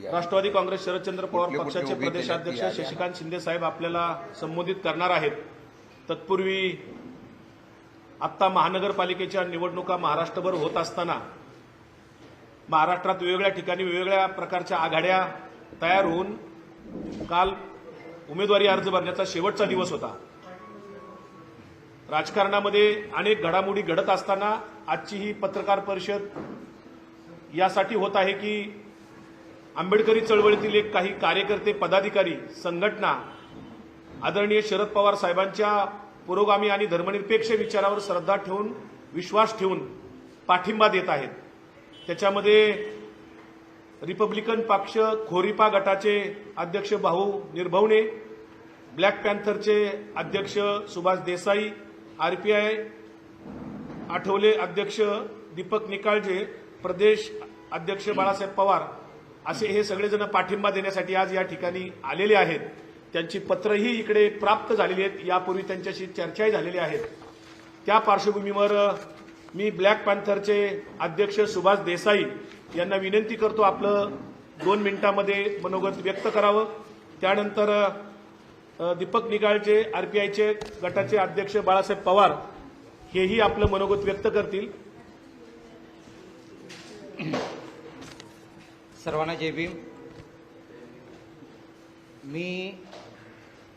राष्ट्रवादी काँग्रेस शरदचंद्र पवार पक्षाचे प्रदेशाध्यक्ष शशिकांत शिंदे साहेब आपल्याला संबोधित करणार आहेत। तत्पूर्वी आत्ता महानगरपालिकेच्या निवडणुका महाराष्ट्रभर होत असताना महाराष्ट्रात वेगवेगळ्या ठिकाणी वेगवेगळ्या प्रकारच्या आघाड्या तयार होऊन काल उमेदवारी अर्ज भरण्याचा शेवटचा दिवस होता। राजकारणामध्ये अनेक घडामोडी घडत असताना आजची ही पत्रकार परिषद यासाठी होत आहे की आंबेडकरी चळवळीतील एक काही कार्यकर्ते, पदाधिकारी, संघटना आदरणीय शरद पवार साहेबांच्या पुरोगामी आणि धर्मनिरपेक्ष विचारावर श्रद्धा ठेवून, विश्वास ठेवून पाठिंबा देत आहेत। त्याच्यामध्ये रिपब्लिकन पक्ष खोरीपा गटाचे अध्यक्ष भाऊ निर्भवणे, ब्लॅक पॅन्थरचे अध्यक्ष सुभाष देसाई, आरपीआय आठवले अध्यक्ष दीपक निकाळजे, प्रदेश अध्यक्ष बाळासाहेब पवार असे हे सगळेजण पाठिंबा देण्यासाठी आज या ठिकाणी आलेले आहेत। त्यांची पत्रही इकडे प्राप्त झालेली आहेत, यापूर्वी त्यांच्याशी चर्चाही झालेली आहेत। त्या पार्श्वभूमीवर मी ब्लॅक पॅन्थरचे अध्यक्ष सुभाष देसाई यांना विनंती करतो, आपलं 2 मिनिटांमध्ये मनोगत व्यक्त करावं। त्यानंतर दीपक निकाळजे आरपीआयचे गटाचे अध्यक्ष बाळासाहेब पवार हेही आपलं मनोगत व्यक्त करतील। सर्वांना जय भीम। मी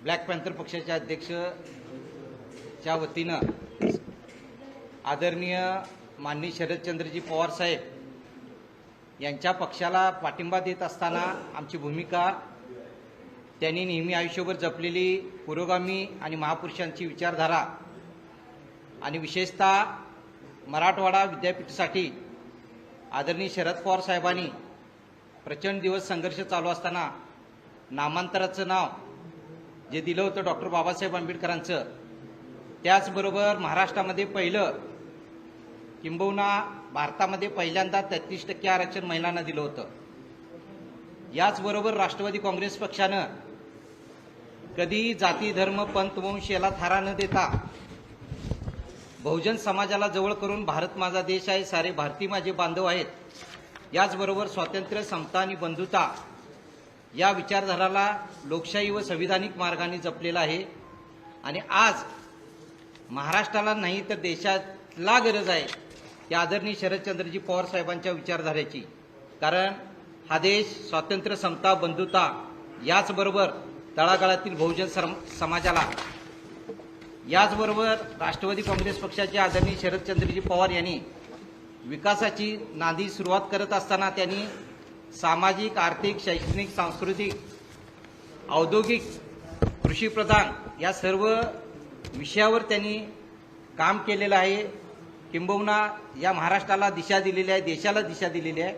ब्लॅक पॅन्थर पक्षाच्या अध्यक्षच्या वतीनं आदरणीय माननीय शरदचंद्रजी पवार साहेब यांच्या पक्षाला पाठिंबा देत असताना आमची भूमिका त्यांनी नेहमी आयुष्यभर जपलेली पुरोगामी आणि महापुरुषांची विचारधारा आणि विशेषतः मराठवाडा विद्यापीठासाठी आदरणीय शरद पवार साहेबांनी प्रचंड दिवस संघर्ष चालू असताना नामांतराचं नाव जे दिलं होतं डॉक्टर बाबासाहेब आंबेडकरांचं, त्याचबरोबर महाराष्ट्रामध्ये पहिलं किंबहुना भारतामध्ये पहिल्यांदा 33% आरक्षण महिलांना दिलं होतं। याचबरोबर राष्ट्रवादी काँग्रेस पक्षानं कधी जाती, धर्म, पंथ, वंश याला थारा न देता बहुजन समाजाला जवळ करून भारत माझा देश आहे, सारे भारतीय माझे बांधव आहेत, याचबरोबर स्वातंत्र्य, समता आणि बंधुता या विचारधाराला लोकशाही व संविधानिक मार्गाने जपलेला आहे। आणि आज महाराष्ट्राला नाही तर देशाला गरज आहे त्या आदरणीय शरदचंद्रजी पवार साहेबांच्या विचारधारेची। कारण हा देश स्वातंत्र्य, समता, बंधुता याचबरोबर तळागाळातील बहुजन समाजाला, याचबरोबर राष्ट्रवादी काँग्रेस पक्षाचे आदरणीय शरदचंद्रजी पवार यांनी विकासाची नांदी सुरुवात करत असताना त्यांनी सामाजिक, आर्थिक, शैक्षणिक, सांस्कृतिक, औद्योगिक, कृषीप्रधान या सर्व विषयावर त्यांनी काम केलेलं आहे। किंबहुना या महाराष्ट्राला दिशा दिलेली आहे, देशाला दिशा दिलेली आहे।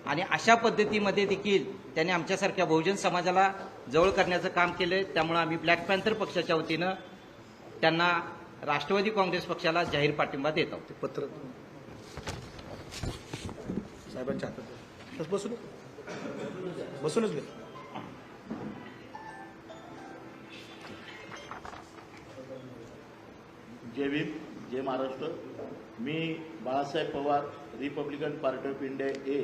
आणि अशा पद्धतीमध्ये देखील त्यांनी आमच्यासारख्या बहुजन समाजाला जवळ करण्याचं काम केलं। त्यामुळे आम्ही ब्लॅक पॅन्थर पक्षाच्या वतीनं त्यांना राष्ट्रवादी काँग्रेस पक्षाला जाहीर पाठिंबा देत आहोत। पत्र साहेबांच्या हातात बसूनच घे। जय भीम, जय महाराष्ट्र। मी Balasaheb Pawar, Republican Party of India ए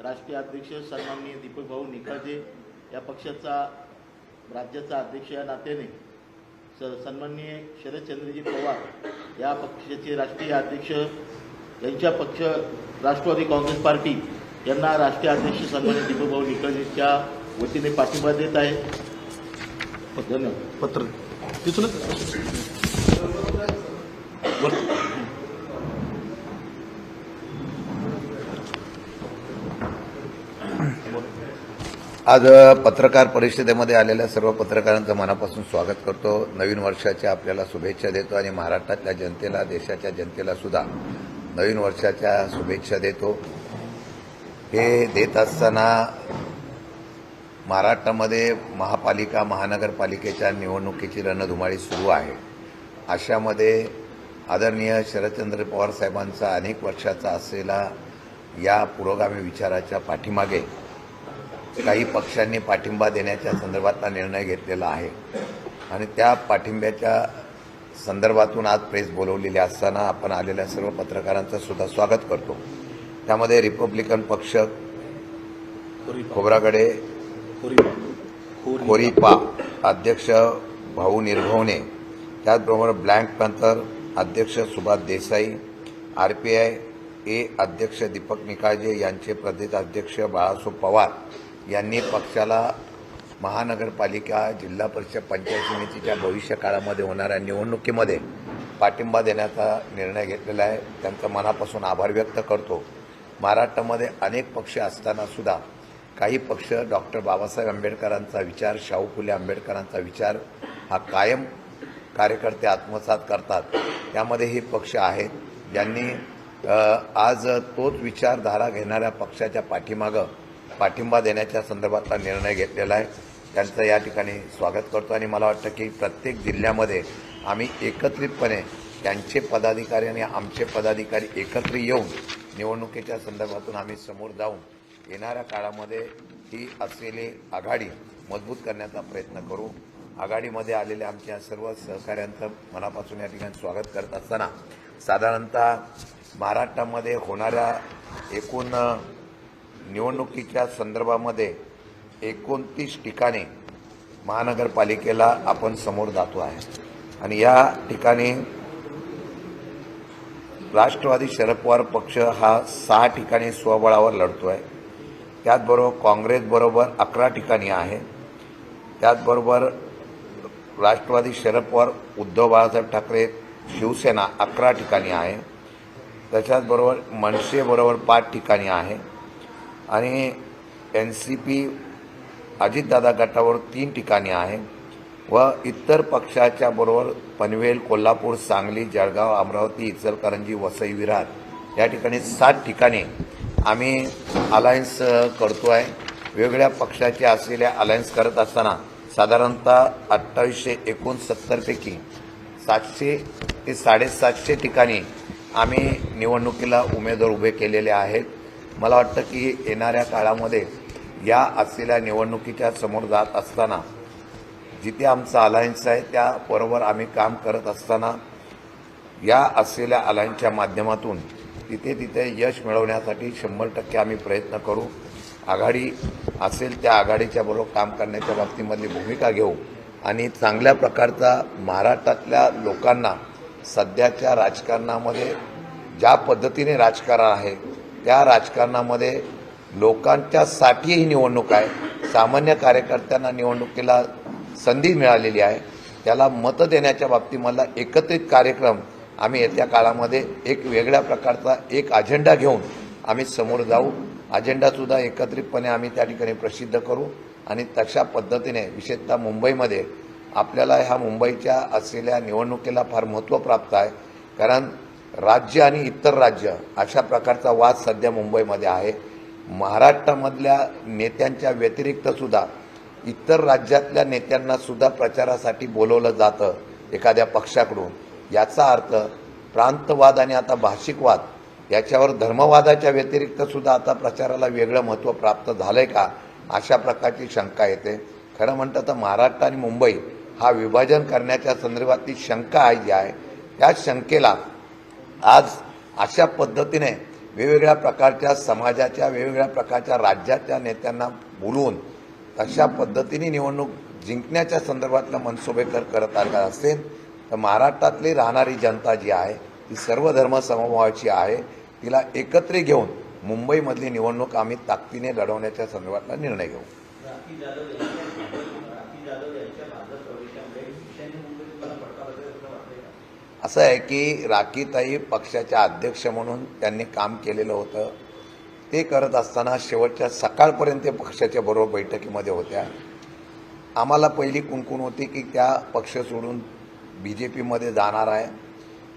राष्ट्रीय अध्यक्ष सन्माननीय दीपक भाऊ निकाळजे या पक्षाचा राज्याचा अध्यक्ष या नात्याने सन्माननीय शरदचंद्रजी पवार या पक्षाचे राष्ट्रीय अध्यक्ष यांच्या पक्ष राष्ट्रवादी काँग्रेस पार्टी यांना राष्ट्रीय अध्यक्ष सन्माननीय दीपक भाऊ निकाळजेच्या वतीने पाठिंबा देत आहे। धन्यवाद। पत्र तिथूनच आज पत्रकार परिषदेमध्ये आलेल्या सर्व पत्रकारांचं मनापासून स्वागत करतो। नवीन वर्षाच्या आपल्याला शुभेच्छा देतो आणि महाराष्ट्रातल्या जनतेला, देशाच्या जनतेला सुद्धा नवीन वर्षाच्या शुभेच्छा देतो। हे देत असताना महाराष्ट्रामध्ये महापालिका, महानगरपालिकेच्या निवडणुकीची रणधुमाळी सुरू आहे। अशामध्ये आदरणीय शरदचंद्र पवार साहेबांचा अनेक वर्षाचा असलेला या पुरोगामी विचाराच्या पाठीमागे काही पक्षांनी पाठिंबा देण्याच्या संदर्भातला निर्णय घेतलेला आहे आणि त्या पाठिंब्याच्या संदर्भातून आज प्रेस बोलवलेली असताना आपण आलेल्या सर्व पत्रकारांचं सुद्धा स्वागत करतो। त्यामध्ये रिपब्लिकन पक्ष खोब्रागडे खोरीपा अध्यक्ष भाऊ निर्भवने, त्याचबरोबर ब्लॅक पॅन्थर अध्यक्ष सुभाष देसाई, RPI ए अध्यक्ष दीपक निकाळजे यांचे प्रदेश अध्यक्ष बाळासाहेब पवार यांनी पक्षाला महानगरपालिका जिल्हा परिषद पंचायत समितीच्या भविष्य काळामध्ये होणाऱ्या निवडणुकीमध्ये पाठिंबा देण्याचा निर्णय घेतलेला आहे. त्यांचा मनापासून आभार व्यक्त करतो. महाराष्ट्रामध्ये अनेक पक्ष असताना सुद्धा काही पक्ष डॉक्टर बाबासाहेब आंबेडकरांचा विचार, शाहू फुले आंबेडकरांचा विचार हा कायम कार्यकर्ते आत्मसात करतात. त्यामध्ये हे पक्ष आहेत ज्यांनी आज तोच विचारधारा घेणाऱ्या पक्षाच्या पाठीमागं पाठिंबा देण्याच्या संदर्भातला निर्णय घेतलेला आहे. त्यांचं या ठिकाणी स्वागत करतो आणि मला वाटतं की प्रत्येक जिल्ह्यामध्ये आम्ही एकत्रितपणे त्यांचे पदाधिकारी आणि आमचे पदाधिकारी एकत्र येऊन निवडणुकीच्या संदर्भातून आम्ही समोर जाऊन येणाऱ्या काळामध्ये ही असलेली आघाडी मजबूत करण्याचा प्रयत्न करू. आघाडीमध्ये आलेल्या आमच्या सर्व सहकाऱ्यांचं मनापासून या ठिकाणी स्वागत करत असताना साधारणतः महाराष्ट्रामध्ये होणाऱ्या एकूण निवडणुकीच्या संदर्भामध्ये 29 ठिकाणी महानगरपालिकेला आपण समोर जातो आहे आणि या ठिकाणी राष्ट्रवादी शरद पवार पक्ष हा 6 ठिकाणी स्वबळावर लढतो आहे. त्याचबरोबर काँग्रेसबरोबर 11 ठिकाणी आहे. त्याचबरोबर राष्ट्रवादी शरद पवार उद्धव बाळासाहेब ठाकरे शिवसेना 11 ठिकाणी आहे. त्याच्याचबरोबर मनसेबरोबर 5 ठिकाणी आहे आणि NCP अजितदादा गटावर 3 ठिकाणी आहे व इतर पक्षाच्या बरोबर पनवेल, कोल्हापूर, सांगली, जळगाव, अमरावती, इचलकरंजी, वसई, विरार या ठिकाणी 7 ठिकाणी आम्ही अलायन्स करतो आहे. वेगवेगळ्या पक्षाचे असलेल्या अलायन्स करत असताना साधारणतः 2869 पैकी 700 ते 750 ठिकाणी आम्ही निवडणुकीला उमेदवार उभे केलेले आहेत. मला वाटतं की येणाऱ्या काळामध्ये या असलेल्या निवडणुकीच्या समोर जात असताना जिथे आमचा अलायन्स आहे त्याबरोबर आम्ही काम करत असताना या असलेल्या अलायन्सच्या माध्यमातून तिथे यश मिळवण्यासाठी 100% आम्ही प्रयत्न करू. आघाडी असेल त्या आघाडीच्या बरोबर काम करण्याच्या बाबतीमधली भूमिका घेऊ आणि चांगल्या प्रकारचा महाराष्ट्रातल्या लोकांना सध्याच्या राजकारणामध्ये ज्या पद्धतीने राजकारण आहे त्या राजकारणामध्ये लोकांच्यासाठी ही निवडणूक आहे. सामान्य कार्यकर्त्यांना निवडणुकीला संधी मिळालेली आहे. त्याला मतं देण्याच्या बाबतीमधला एकत्रित कार्यक्रम आम्ही येत्या काळामध्ये एक वेगळ्या प्रकारचा एक अजेंडा घेऊन आम्ही समोर जाऊ. अजेंडासुद्धा एकत्रितपणे आम्ही त्या ठिकाणी प्रसिद्ध करू आणि तशा पद्धतीने विशेषतः मुंबईमध्ये आपल्याला ह्या मुंबईच्या असलेल्या निवडणुकीला फार महत्त्व प्राप्त आहे. कारण राज्य आणि इतर राज्य अशा प्रकारचा वाद सध्या मुंबईमध्ये आहे. महाराष्ट्रामधल्या नेत्यांच्या व्यतिरिक्त सुद्धा इतर राज्यातल्या नेत्यांना सुद्धा प्रचारासाठी बोलवलं जातं एखाद्या पक्षाकडून. याचा अर्थ प्रांतवाद आणि आता भाषिक वाद याच्यावर धर्मवादाच्या व्यतिरिक्त सुद्धा आता प्रचाराला वेगळं महत्त्व प्राप्त झालंय का अशा प्रकारची शंका येते. खरं म्हणतं तर महाराष्ट्र आणि मुंबई हा विभाजन करण्याच्या संदर्भातली शंका जी आहे त्या शंकेला आज अशा पद्धतीने वेगवेगळ्या प्रकारच्या समाजाच्या वेगवेगळ्या प्रकारच्या राज्याच्या नेत्यांना बोलवून तशा पद्धतीने निवडणूक जिंकण्याच्या संदर्भातला मनसुबे करत आला असेल तर महाराष्ट्रातली राहणारी जनता जी आहे ती सर्व धर्म समभावाची आहे. तिला एकत्र घेऊन मुंबईमधली निवडणूक आम्ही ताकदीने लढवण्याच्या संदर्भातला निर्णय घेऊ. असं आहे की राखीताई पक्षाच्या अध्यक्ष म्हणून त्यांनी काम केलेलं होतं. ते करत असताना शेवटच्या सकाळपर्यंत ते पक्षाच्या बरोबर बैठकीमध्ये होत्या. आम्हाला पहिली कुणकुण होती की त्या पक्ष सोडून BJPमध्ये जाणार आहे.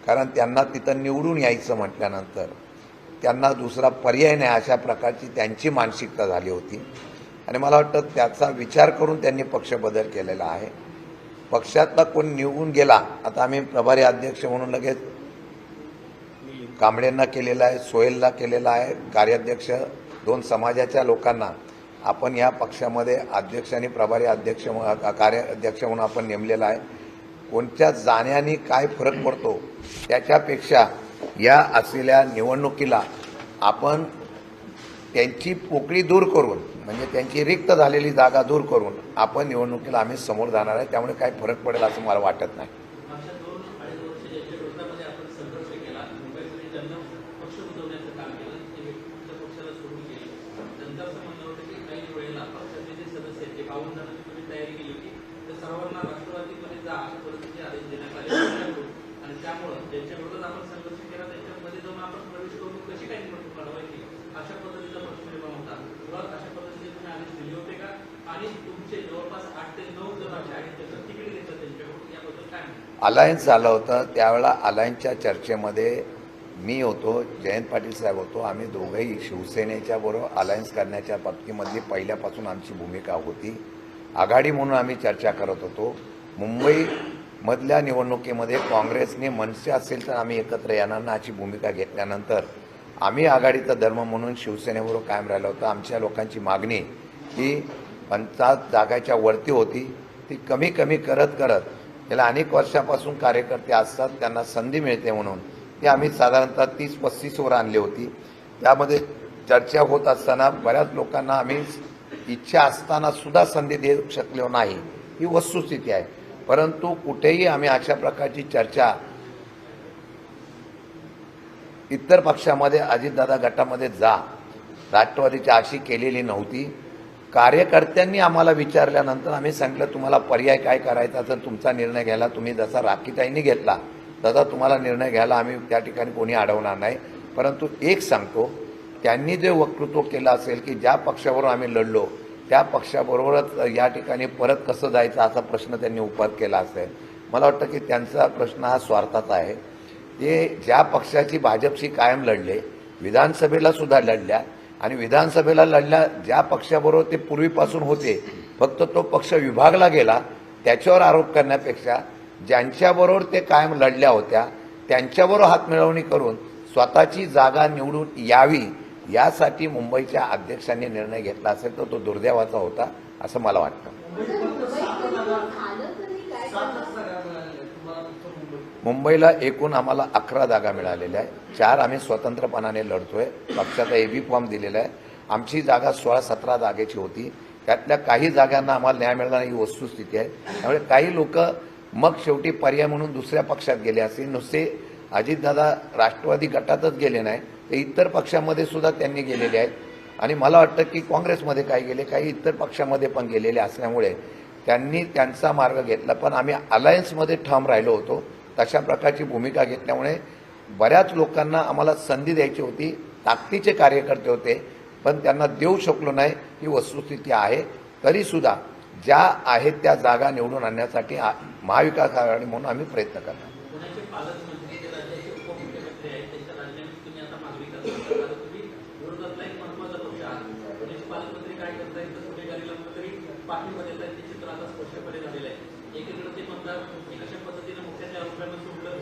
कारण त्यांना तिथं निवडून यायचं म्हटल्यानंतर त्यांना दुसरा पर्याय नाही अशा प्रकारची त्यांची मानसिकता झाली होती आणि मला वाटतं त्याचा विचार करून त्यांनी पक्ष बदल केलेला आहे. पक्षातला कोण निवडून गेला, आता आम्ही प्रभारी अध्यक्ष म्हणून लगेच कांबळेंना केलेला आहे, सोहेलला केलेला आहे, कार्याध्यक्ष 2 समाजाच्या लोकांना आपण या पक्षामध्ये अध्यक्ष आणि प्रभारी अध्यक्ष कार्याध्यक्ष म्हणून आपण नेमलेला आहे. कोणत्या जाण्याने काय फरक पडतो त्याच्यापेक्षा या असलेल्या निवडणुकीला आपण त्यांची पोकळी दूर करून म्हणजे त्यांची रिक्त झालेली जागा दूर करून आपण निवडणुकीला आम्ही समोर जाणार आहे. त्यामुळे काय फरक पडेल असं मला वाटत नाही. मागच्या 2-2.5 वर्ष ज्यांच्या विरोधामध्ये आपण संघर्ष केला, मुंबईमध्ये ज्यांना पक्ष बुजवण्याचं काम केलं, ते व्यक्ती पक्षाला सोडून गेले. त्यांचं असं म्हणणं होतं की काही वेळेला पक्षाचे जे सदस्य आहेत ते 52 जणांची तुम्ही तयारी केली होती, तर सर्वांना राष्ट्रवादीमध्ये जा अशा पद्धतीचे आदेश देण्यात आले आणि त्यामुळं ज्यांच्या विरोधात आपण संघर्ष केला त्यांच्यामध्ये जाऊन आपण प्रवेश करून कशी काय निवडणूक लढवायची अशा पद्धतीचा प्रश्न निर्माण होता. तुला अशा पद्धतीचे तुम्ही आदेश दिले होते का? आणि तुमचे जवळपास 8 ते 9 जण असे आहेत त्याचं तिकीट घेतलं त्यांच्याकडून, याबद्दल काय म्हणतात? अलायन्स झालं होतं त्यावेळेला अलायन्सच्या चर्चेमध्ये मी होतो, जयंत पाटील साहेब होतो. आम्ही दोघंही शिवसेनेच्या बरोबर अलायन्स करण्याच्या बाबतीमध्ये पहिल्यापासून आमची भूमिका होती. आघाडी म्हणून आम्ही चर्चा करत होतो. मुंबईमधल्या निवडणुकीमध्ये काँग्रेसने मनसे असेल तर आम्ही एकत्र येणार ना अशी भूमिका घेतल्यानंतर आम्ही आघाडीचा धर्म म्हणून शिवसेनेबरोबर कायम राहिलो होतो. आमच्या लोकांची मागणी ही 50 जागाच्या वरती होती. ती कमी कमी करत करत गेल्या अनेक वर्षापासून कार्यकर्ते असतात त्यांना संधी मिळते म्हणून ती आम्ही साधारणतः 30-35 वर आणली होती. त्यामध्ये चर्चा होत असताना बऱ्याच लोकांना आम्ही इच्छा असताना सुद्धा संधी देऊ शकलो नाही, ही वस्तुस्थिती आहे. परंतु कुठेही आम्ही अशा प्रकारची चर्चा इतर पक्षामध्ये अजितदादा गटामध्ये जा राष्ट्रवादीची अशी केलेली नव्हती. कार्यकर्त्यांनी आम्हाला विचारल्यानंतर आम्ही सांगितलं तुम्हाला पर्याय काय करायचा तर तुमचा निर्णय घ्यायला तुम्ही जसा राखीताईंनी घेतला तसा तुम्हाला निर्णय घ्यायला आम्ही त्या ठिकाणी कोणी अडवणार नाही. परंतु एक सांगतो, त्यांनी जे वक्तृत्व केलं असेल की ज्या पक्षाबरोबर आम्ही लढलो त्या पक्षाबरोबरच या ठिकाणी परत कसं जायचं असा प्रश्न त्यांनी उपस्थित केला असेल. मला वाटतं की त्यांचा प्रश्न हा स्वार्थाचा आहे. ते ज्या पक्षाची भाजपशी कायम लढले, विधानसभेला सुद्धा लढल्या आणि विधानसभेला लढल्या ज्या पक्षाबरोबर ते पूर्वीपासून होते, फक्त तो पक्ष विभागला गेला त्याच्यावर आरोप करण्यापेक्षा ज्यांच्याबरोबर ते कायम लढल्या होत्या त्यांच्याबरोबर हातमिळवणी करून स्वतःची जागा निवडून यावी यासाठी मुंबईच्या अध्यक्षांनी निर्णय घेतला असेल तर तो दुर्दैवाचा होता असं मला वाटतं. मुंबईला एकूण आम्हाला 11 जागा मिळालेल्या आहे. 4 आम्ही स्वतंत्रपणाने लढतोय. पक्षाचा एबी फॉर्म दिलेला आहे. आमची जागा 16-17 जागेची होती. त्यातल्या काही जागांना आम्हाला न्याय मिळाला ही वस्तुस्थिती आहे. त्यामुळे काही लोक मग शेवटी पर्याय म्हणून दुसऱ्या पक्षात गेले असेल. नुसते अजितदादा राष्ट्रवादी गटातच गेले नाही, ते इतर पक्षामध्ये सुद्धा त्यांनी गेलेले आहेत. आणि मला वाटतं की काँग्रेसमध्ये काही गेले, काही इतर पक्षामध्ये पण गेलेले असल्यामुळे त्यांनी त्यांचा मार्ग घेतला. पण आम्ही अलायन्समध्ये ठाम राहिलो होतो. तशा प्रकारची भूमिका घेतल्यामुळे बऱ्याच लोकांना आम्हाला संधी द्यायची होती. ताकदीचे कार्यकर्ते होते पण त्यांना देऊ शकलो नाही, ही वस्तुस्थिती आहे. तरीसुद्धा ज्या आहेत त्या जागा निवडून आणण्यासाठी महाविकास आघाडी म्हणून आम्ही प्रयत्न करणार. पुण्याचे पालकमंत्री ते राज्याचे उपमुख्यमंत्री आहेत, त्यांच्या राजीनाम्याची तुम्ही आता मागणी करता. आता तुम्ही विरोधातला एक महत्वाचा पक्ष आहात. पुण्याचे पालकमंत्री काय करतायत तर गुन्हेगारीला कुठेतरी पाठिंबा देत आहेत, ते चित्र आता स्पष्टपणे झालेलं आहे. एकीकडे ते म्हणतात की कशा पद्धतीने मुख्याच्या आरोपांना सोडलं,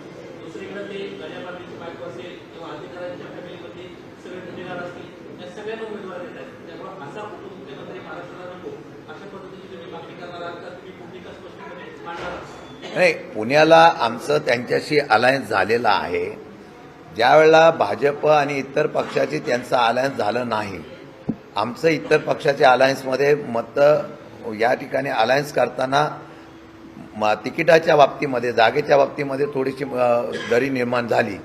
दुसरीकडे ते गड्या मारण्याची बायको असेल किंवा अधिकाऱ्यांच्या फॅमिलीमध्ये सगळे गुन्हेगार असतील, या सगळ्यांना उमेदवार देत आहेत. त्यामुळे असा उपमुख्यमंत्री महाराष्ट्राला नको अशा पद्धतीची तुम्ही मागणी करणार आहात का? तुम्ही भूमिका स्पष्टपणे मांडणार आहात? नाही, पुण्याला आमचं त्यांच्याशी अलायन्स झालेलं आहे. ज्यावेळेला भाजप आणि इतर पक्षाची त्यांचं अलायन्स झालं नाही, आमचं इतर पक्षाच्या अलायन्समध्ये मतं या ठिकाणी अलायन्स करताना तिकिटाच्या बाबतीमध्ये जागेच्या बाबतीमध्ये थोडीशी दरी निर्माण झाली,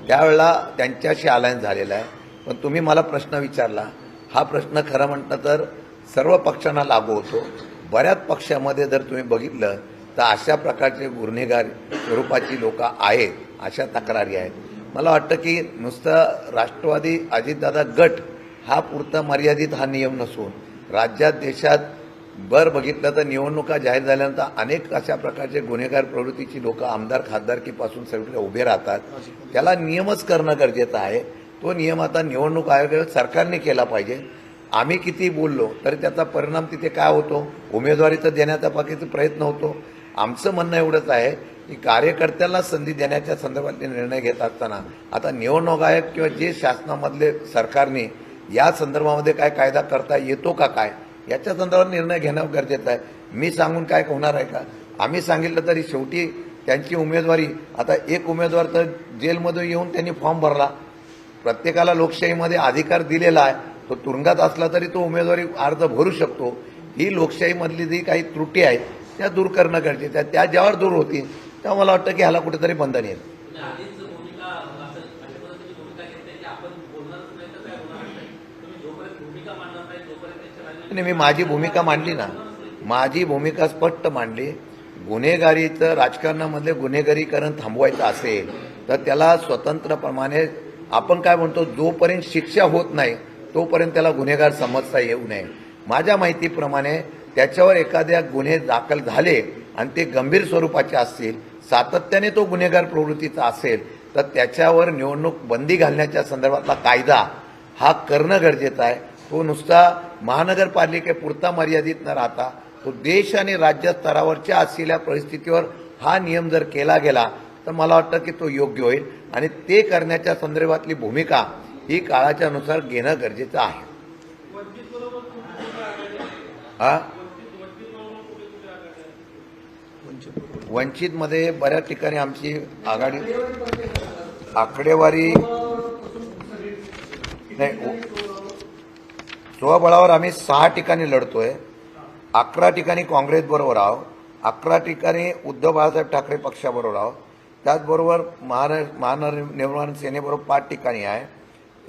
त्यावेळेला त्यांच्याशी अलायन्स झालेला आहे. पण तुम्ही मला प्रश्न विचारला, हा प्रश्न खरं म्हटलं तर सर्व पक्षांना लागू होतो. बऱ्याच पक्षामध्ये जर तुम्ही बघितलं तर अशा प्रकारचे गुन्हेगार स्वरूपाची लोक आहेत, अशा तक्रारी आहेत. मला वाटतं की नुसतं राष्ट्रवादी अजितदादा गट हा पुरतं मर्यादित हा नियम नसून राज्यात देशात बघितलं तर निवडणुका जाहीर झाल्यानंतर अनेक अशा प्रकारचे गुन्हेगार प्रवृत्तीची लोक आमदार खासदारकीपासून सगळीकडे उभे राहतात. त्याला नियमच करणं गरजेचं आहे. तो नियम आता निवडणूक आयोग सरकारने केला पाहिजे. आम्ही किती बोललो तरी त्याचा परिणाम तिथे काय होतो, उमेदवारी तर देण्याचा बाकीचा प्रयत्न होतो. आमचं म्हणणं एवढंच आहे की कार्यकर्त्यांना संधी देण्याच्या संदर्भातले निर्णय घेत असताना आता निवडणूक आयोग किंवा जे शासनामधले सरकारने या संदर्भामध्ये काय कायदा करता येतो का काय याच्या संदर्भात निर्णय घेणं गरजेचं आहे. मी सांगून काय होणार आहे का? आम्ही सांगितलं तरी शेवटी त्यांची उमेदवारी, आता एक उमेदवार तर जेलमध्ये येऊन त्यांनी फॉर्म भरला. प्रत्येकाला लोकशाहीमध्ये अधिकार दिलेला आहे, तो तुरुंगात असला तरी तो उमेदवारी अर्ज भरू शकतो. ही लोकशाहीमधली जी काही त्रुटी आहेत त्या दूर करणं गरजेचं आहे. त्या ज्यावर दूर होतील तेव्हा मला वाटतं की ह्याला कुठेतरी बंधन येईल. तुम्ही आधीच भूमिका अशा पद्धतीची भूमिका घेतली की आपण बोलणारच नाही तर काय होणार नाही. तुम्ही जोपर्यंत भूमिका मांडणार नाही तोपर्यंत त्याच्या राजनीती मी माझी भूमिका मांडली ना, माझी भूमिका स्पष्ट मांडली. गुन्हेगारीचं राजकारणामधले गुन्हेगारीकरण थांबवायचं असेल तर त्याला स्वतंत्रप्रमाणे आपण काय म्हणतो, जोपर्यंत शिक्षा होत नाही तोपर्यंत त्याला गुन्हेगार समजता येऊ नये. माझ्या माहितीप्रमाणे त्याच्यावर एखाद्या गुन्हे दाखल झाले आणि ते गंभीर स्वरूपाचे असतील, सातत्याने तो गुन्हेगार प्रवृत्तीचा असेल तर त्याच्यावर निवडणूक बंदी घालण्याच्या संदर्भातला कायदा हा करणं गरजेचं आहे. तो नुसता महानगरपालिकेपुरता मर्यादित न राहता तो देश आणि राज्य स्तरावरच्या असलेल्या परिस्थितीवर हा नियम जर केला गेला तर मला वाटतं की तो योग्य होईल आणि ते करण्याच्या संदर्भातली भूमिका ही काळाच्या नुसार घेणं गरजेचं आहे. वंचितमध्ये बऱ्याच ठिकाणी आमची आघाडी आकडेवारी नाही, स्वबळावर आम्ही 6 ठिकाणी लढतोय. 11 ठिकाणी काँग्रेस बरोबर आहोत, 11 ठिकाणी उद्धव बाळासाहेब ठाकरे पक्षाबरोबर आहोत. त्याचबरोबर महानवनिर्माण सेनेबरोबर 5 ठिकाणी आहे,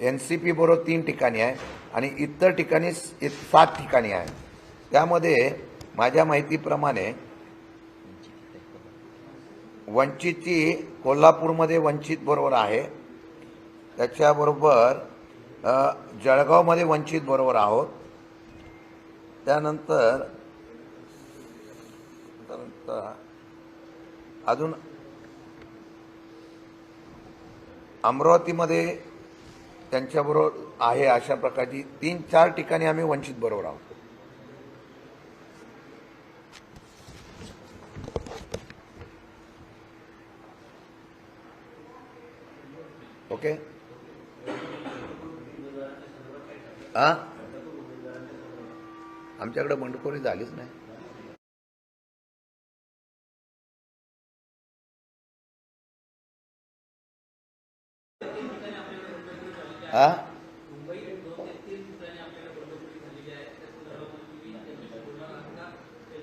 NCP बरोबर 3 ठिकाणी आहे आणि इतर ठिकाणी 7 ठिकाणी आहे. त्यामध्ये माझ्या माहितीप्रमाणे वंचितची कोल्हापूरमध्ये वंचित बरोबर आहे, त्याच्याबरोबर जळगावमध्ये वंचित बरोबर आहोत. त्यानंतर अजून अमरावतीमध्ये त्यांच्याबरोबर आहे. अशा प्रकारची 3-4 ठिकाणी आम्ही वंचित बरोबर आहोत. ओके. आमच्याकडे बंडखोरी झालीच नाही.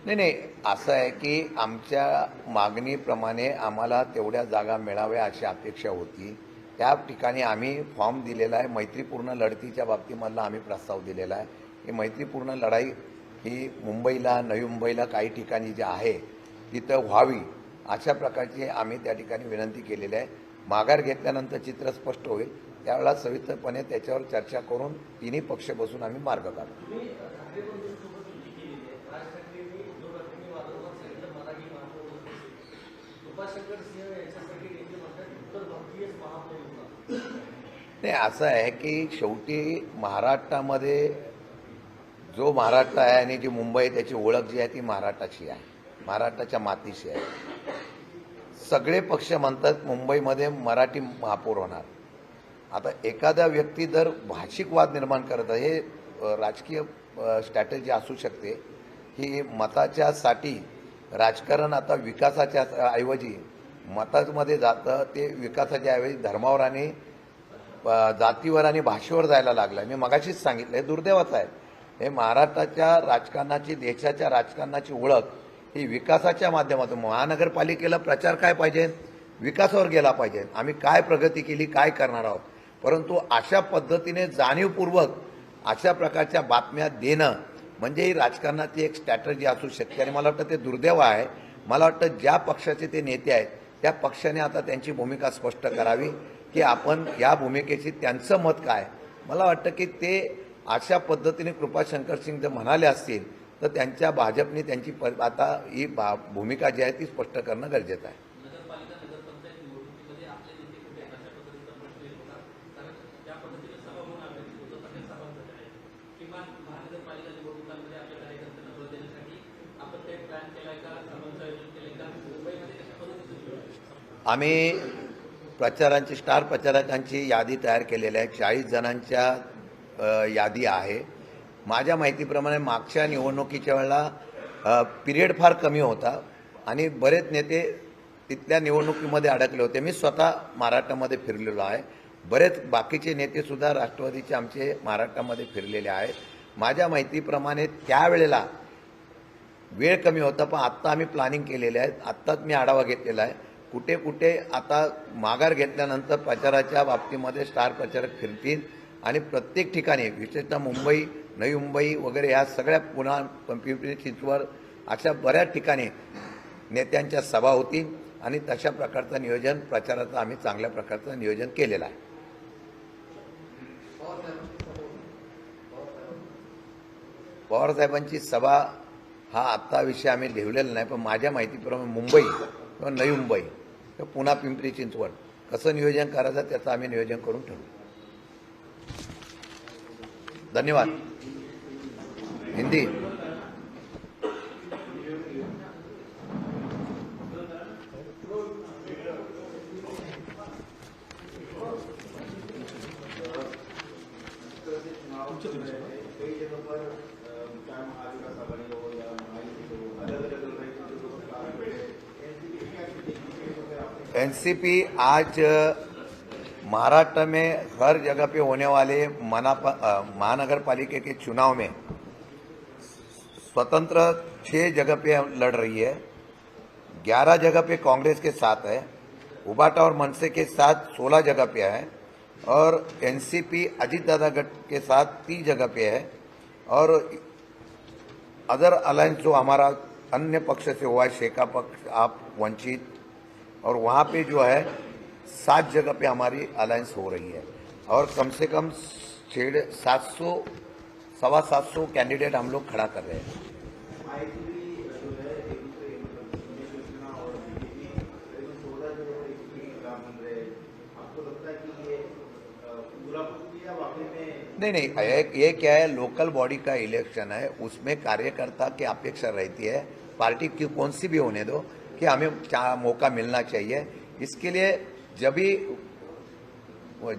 नाही, असं आहे की आमच्या मागणीप्रमाणे आम्हाला तेवढ्या जागा मिळाव्या अशी अपेक्षा होती. त्या ठिकाणी आम्ही फॉर्म दिलेला आहे. मैत्रीपूर्ण लढतीच्या बाबतीमधला आम्ही प्रस्ताव दिलेला आहे. ही मैत्रीपूर्ण लढाई ही मुंबईला, नवी मुंबईला काही ठिकाणी जे आहे तिथं व्हावी अशा प्रकारची आम्ही त्या ठिकाणी विनंती केलेली आहे. माघार घेतल्यानंतर चित्र स्पष्ट होईल, त्यावेळेला सविस्तरपणे त्याच्यावर चर्चा करून तिन्ही पक्ष बसून आम्ही मार्ग काढू. नाही, असं आहे की शेवटी महाराष्ट्रामध्ये जो महाराष्ट्र आहे आणि जी मुंबई त्याची ओळख जी आहे ती महाराष्ट्राची आहे, महाराष्ट्राच्या मातीशी आहे. सगळे पक्ष म्हणतात मुंबईमध्ये मराठी महापौर होणार. आता एखादा व्यक्ती जर भाषिक वाद निर्माण करत आहे, हे राजकीय स्ट्रॅटेजी असू शकते की मताच्यासाठी राजकारण आता विकासाच्या ऐवजी मतामध्ये जातं, ते विकासाच्या ऐवजी धर्मावर आणि जातीवर आणि भाषेवर जायला लागलं. मी मगाशीच सांगितलं, हे दुर्दैवाचं आहे. हे महाराष्ट्राच्या राजकारणाची, देशाच्या राजकारणाची ओळख ही विकासाच्या माध्यमातून. महानगरपालिकेला प्रचार काय पाहिजे, विकासावर गेला पाहिजे, आम्ही काय प्रगती केली, काय करणार आहोत. परंतु अशा पद्धतीने जाणीवपूर्वक अशा प्रकारच्या बातम्या देणं म्हणजे ही राजकारणाची एक स्ट्रॅटर्जी असू शकते आणि मला वाटतं ते दुर्दैव आहे. मला वाटतं ज्या पक्षाचे ते नेते आहेत त्या पक्षाने आता त्यांची भूमिका स्पष्ट करावी की आपण या भूमिकेशी त्यांचं मत काय. मला वाटतं की ते अशा पद्धतीने कृपाशंकर सिंग जर म्हणाले असतील तर त्यांच्या भाजपने त्यांची आता ही भूमिका जी आहे ती स्पष्ट करणं गरजेचं आहे. नगरपालिका नगरपंचायत निवडणुकीमध्ये आपले नेते कुठे अशा पद्धतीचा प्रश्न येत होता, कारण त्या पद्धतीने सभा होऊन आलेली होतं, सगळे सभासद आहेत. किमान महानगरपालिका निवडणुकांमध्ये आपल्या कार्यकर्त्यांना बळ देण्यासाठी आपण काही प्लॅन केलाय का, सभांचं आयोजन केलंय का, मुंबईमध्ये कशा पद्धतीचं आम्ही प्रचारांची, स्टार प्रचारकांची यादी तयार केलेली आहे. 40 जणांच्या यादी आहे. माझ्या माहितीप्रमाणे मागच्या निवडणुकीच्या वेळेला पिरियड फार कमी होता आणि बरेच नेते तिथल्या निवडणुकीमध्ये अडकले होते. मी स्वतः महाराष्ट्रामध्ये फिरलेलो आहे. बरेच बाकीचे नेतेसुद्धा राष्ट्रवादीचे आमचे महाराष्ट्रामध्ये फिरलेले आहेत. माझ्या माहितीप्रमाणे त्यावेळेला वेळ कमी होता, पण आत्ता आम्ही प्लॅनिंग केलेले आहेत. आत्ताच मी आढावा घेतलेला आहे. कुठे कुठे आता माघार घेतल्यानंतर प्रचाराच्या बाबतीमध्ये स्टार प्रचारक फिरतील आणि प्रत्येक ठिकाणी विशेषतः मुंबई, नवी मुंबई वगैरे ह्या सगळ्या पुन्हा पिंपरी चिंचवड अशा बऱ्याच ठिकाणी नेत्यांच्या सभा होतील आणि तशा प्रकारचं नियोजन प्रचाराचं आम्ही चांगल्या प्रकारचं नियोजन केलेलं आहे. पवारसाहेबांची सभा हा आत्ता विषय आम्ही लिहिलेला नाही, पण माझ्या माहितीप्रमाणे मुंबई किंवा नवी मुंबई किंवा पुन्हा पिंपरी चिंचवड कसं नियोजन करायचं त्याचं आम्ही नियोजन करून ठेवू. धन्यवाद. हिंदी. एनसीपी आज महाराष्ट्र में हर जगह पे होने वाले महानगर पालिका के चुनाव में स्वतंत्र 6 जगह पे लड़ रही है. 11 जगह पे कांग्रेस के साथ है. उबाटा और मनसे के साथ 16 जगह पे है और एनसीपी अजीत दादा गठ के साथ 30 जगह पे है और अदर अलायंस जो हमारा अन्य पक्ष से हुआ है, शेका पक्ष, आप, वंचित, और वहाँ पे जो है 7 जगह पे हमारी अलायंस हो रही है और कम से कम 700 सवा 700 कैंडिडेट हम लोग खड़ा कर रहे हैं. नहीं, ये क्या है, लोकल बॉडी का इलेक्शन है, उसमें कार्यकर्ता की अपेक्षा रहती है, पार्टी की कौन सी भी होने दो, कि हमें मौका मिलना चाहिए. इसके लिए जब भी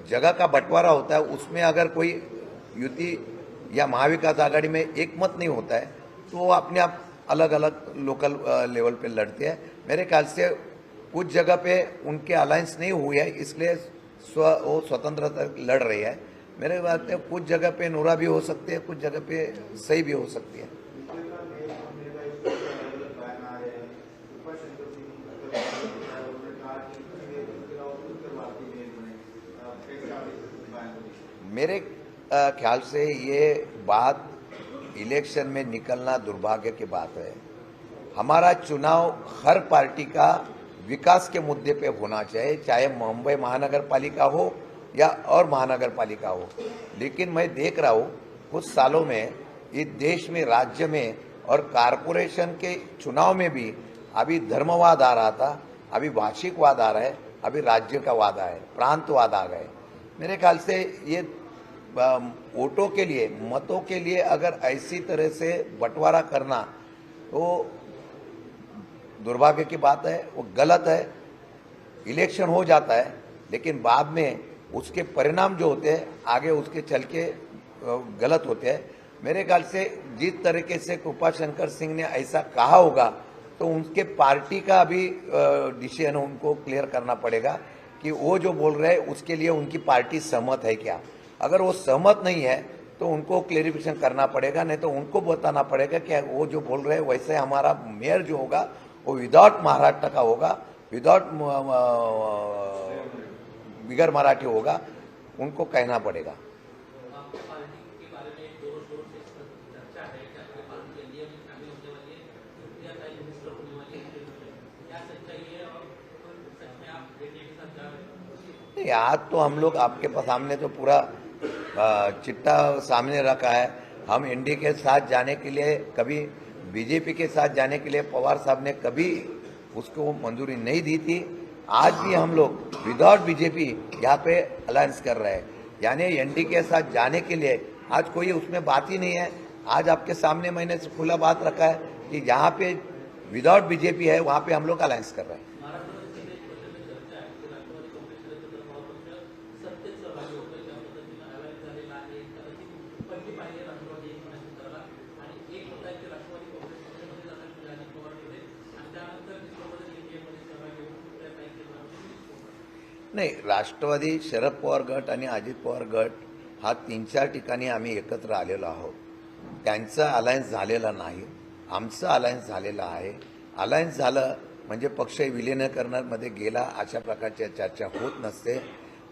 जगह का बंटवारा होता है उसमें अगर कोई युति या महाविकास आघाड़ी में एक मत नहीं होता है तो वो अपने आप अलग अलग लोकल लेवल पे लड़ते हैं. मेरे ख्याल से कुछ जगह पे उनके अलायंस नहीं हुई है, इसलिए वो स्वतंत्रता लड़ रही है. मेरे बात में कुछ जगह पे नूरा भी हो सकती है, कुछ जगह पे सही भी हो सकती है. मेरे ख्याल से ये बात इलेक्शन में निकलना दुर्भाग्य की बात है. हमारा चुनाव हर पार्टी का विकास के मुद्दे पे होना चाहिए, चाहे मुंबई महानगर पालिका हो या और महानगर पालिका हो. लेकिन मैं देख रहा हूँ कुछ सालों में इस देश में, राज्य में और कारपोरेशन के चुनाव में भी अभी धर्मवाद आ रहा था, अभी भाषिकवाद आ रहा है, अभी राज्य का वाद आया है, प्रांतवाद आ गए. मेरे ख्याल से ये वोटों के लिए, मतों के लिए अगर ऐसी तरह से बंटवारा करना तो दुर्भाग्य की बात है, वो गलत है. इलेक्शन हो जाता है लेकिन बाद में उसके परिणाम जो होते हैं आगे उसके चल के गलत होते हैं. मेरे ख्याल से जिस तरीके से कृपा शंकर सिंह ने ऐसा कहा होगा तो उनके पार्टी का भी डिसीजन उनको क्लियर करना पड़ेगा कि वो जो बोल रहे हैं उसके लिए उनकी पार्टी सहमत है क्या. अगर वो सहमत नहीं है तो उनको क्लेरिफिकेशन करना पड़ेगा, नहीं तो उनको बताना पड़ेगा कि वो जो बोल रहे हैं वैसे हमारा मेयर जो होगा वो विदाउट महाराष्ट्र का होगा, विदाउट बिगर मराठी होगा, उनको कहना पड़ेगा. आपकी पार्टी के बारे में जोर शोर से चर्चा है कि आपकी पार्टी एनडीए में शामिल होने वाली है, इंडिया प्राइम मिनिस्टर होने वाली है, क्या सच्चाई है और सच में आप एनडीए के साथ जा रहे हैं? नहीं, आज तो हम लोग आपके पास सामने तो पूरा चिट्ठा सामने रखा है. हम एनडीए के साथ जाने के लिए, कभी बीजेपी के साथ जाने के लिए पवार साहब ने कभी उसको मंजूरी नहीं दी थी. आज भी हम लोग विदाउट बीजेपी यहाँ पे अलायंस कर रहे हैं, यानी एनडीए के साथ जाने के लिए आज कोई उसमें बात ही नहीं है. आज आपके सामने मैंने खुला बात रखा है कि जहाँ पे विदाउट बीजेपी है वहाँ पे हम लोग अलायंस कर रहे हैं. नाही, राष्ट्रवादी शरद पवार गट आणि अजित पवार गट हा 3-4 ठिकाणी आम्ही एकत्र आलेलो आहोत. त्यांचं अलायन्स झालेलं नाही, आमचं अलायन्स झालेलं आहे. अलायन्स झालं म्हणजे पक्ष विलिनीकरणामध्ये गेला अशा प्रकारच्या चर्चा होत नसते.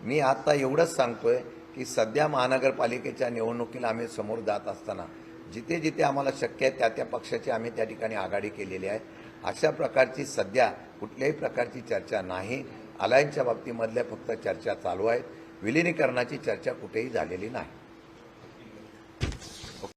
मी आता एवढंच सांगतोय की सध्या महानगरपालिकेच्या निवडणुकीला आम्ही समोर जात असताना जिथे जिथे आम्हाला शक्य आहे त्या पक्षाची आम्ही त्या ठिकाणी आघाडी केलेली आहे. अशा प्रकारची सध्या कुठल्याही प्रकारची चर्चा नाही. अलायन्सच्या बाबतीमधल्या फक्त चर्चा चालू आहेत. विलिनीकरणाची चर्चा कुठेही झालेली नाही.